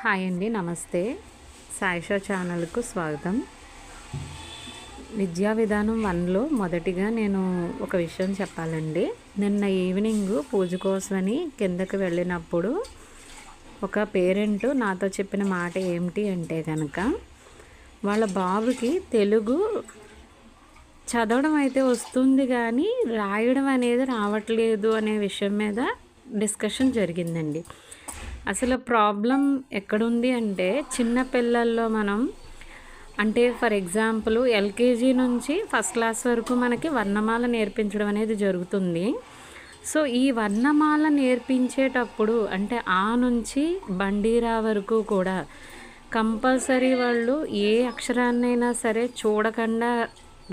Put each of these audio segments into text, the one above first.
Hi అండి, నమస్తే. సాయిషా ఛానల్కు స్వాగతం. విద్యా విధానం 1లో మొదటిగా నేను ఒక విషయం చెప్పాలండి. నిన్న ఈవినింగ్ పూజ కోసమని కిందకి వెళ్ళినప్పుడు ఒక పేరెంట్ నాతో చెప్పిన మాట ఏమిటి అంటే కనుక, వాళ్ళ బాబుకి తెలుగు చదవడం అయితే వస్తుంది కానీ రాయడం అనేది రావట్లేదు అనే విషయం మీద డిస్కషన్ జరిగిందండి. అసలు ప్రాబ్లం ఎక్కడుంది అంటే, చిన్న పిల్లల్లో మనం అంటే ఫర్ ఎగ్జాంపుల్ ఎల్కేజీ నుంచి ఫస్ట్ క్లాస్ వరకు మనకి వర్ణమాల నేర్పించడం అనేది జరుగుతుంది. సో ఈ వర్ణమాల నేర్పించేటప్పుడు అంటే ఆ నుంచి బండిరా వరకు కూడా కంపల్సరీ వాళ్ళు ఏ అక్షరాన్నైనా సరే చూడకుండా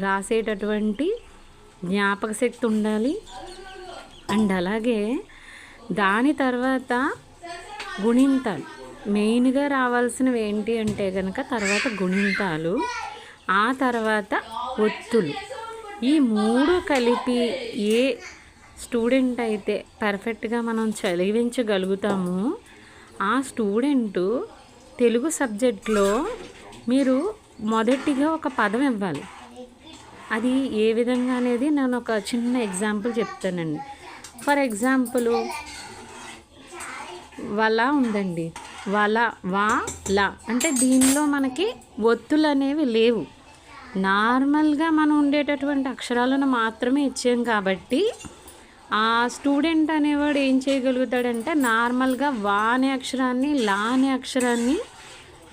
రాసేటటువంటి జ్ఞాపక శక్తి ఉండాలి. అండ్ అలాగే దాని తర్వాత గుణింతాలు మెయిన్గా రావాల్సినవి ఏంటి అంటే కనుక, తర్వాత గుణింతాలు, ఆ తర్వాత ఒత్తులు. ఈ 3 కలిపి ఏ స్టూడెంట్ అయితే పర్ఫెక్ట్గా మనం చదివించగలుగుతామో ఆ స్టూడెంటు తెలుగు సబ్జెక్ట్లో మీరు మొదటిగా ఒక పదం ఇవ్వాలి. అది ఏ విధంగా అనేది నేను ఒక చిన్న ఎగ్జాంపుల్ చెప్తానండి. ఫర్ ఎగ్జాంపుల్ వల ఉందండి. వల, వా, ల అంటే దీనిలో మనకి ఒత్తులు అనేవి లేవు. నార్మల్గా మనం ఉండేటటువంటి అక్షరాలను మాత్రమే ఇచ్చాం కాబట్టి ఆ స్టూడెంట్ అనేవాడు ఏం చేయగలుగుతాడంటే, నార్మల్గా వా అనే అక్షరాన్ని, లా అనే అక్షరాన్ని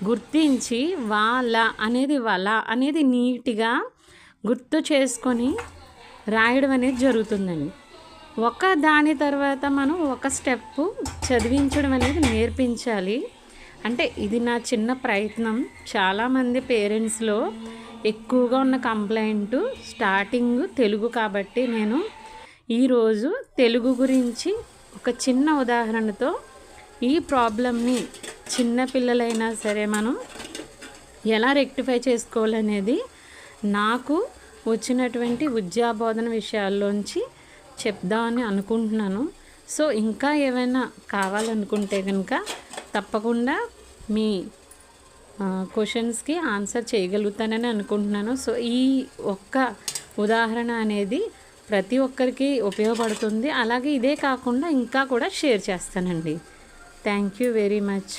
గుర్తించి వా ల అనేది వల అనేది నీట్గా గుర్తు చేసుకొని రాయడం అనేది జరుగుతుందండి. ఒక దాని తర్వాత మనం ఒక స్టెప్పు చదివించడం అనేది నేర్పించాలి. అంటే ఇది నా చిన్న ప్రయత్నం. చాలామంది పేరెంట్స్లో ఎక్కువగా ఉన్న కంప్లైంట్ స్టార్టింగ్ తెలుగు కాబట్టి నేను ఈరోజు తెలుగు గురించి ఒక చిన్న ఉదాహరణతో ఈ ప్రాబ్లమ్ని చిన్నపిల్లలైనా సరే మనం ఎలా రెక్టిఫై చేసుకోవాలనేది నాకు వచ్చినటువంటి విద్యాబోధన విషయాల్లోంచి చెప్దామని అనుకుంటున్నాను. సో ఇంకా ఏమైనా కావాలనుకుంటే కనుక తప్పకుండా మీ క్వశ్చన్స్కి ఆన్సర్ చేయగలుగుతానని అనుకుంటున్నాను. సో ఈ ఒక్క ఉదాహరణ అనేది ప్రతి ఒక్కరికి ఉపయోగపడుతుంది. అలాగే ఇదే కాకుండా ఇంకా కూడా షేర్ చేస్తానండి. Thank you very much.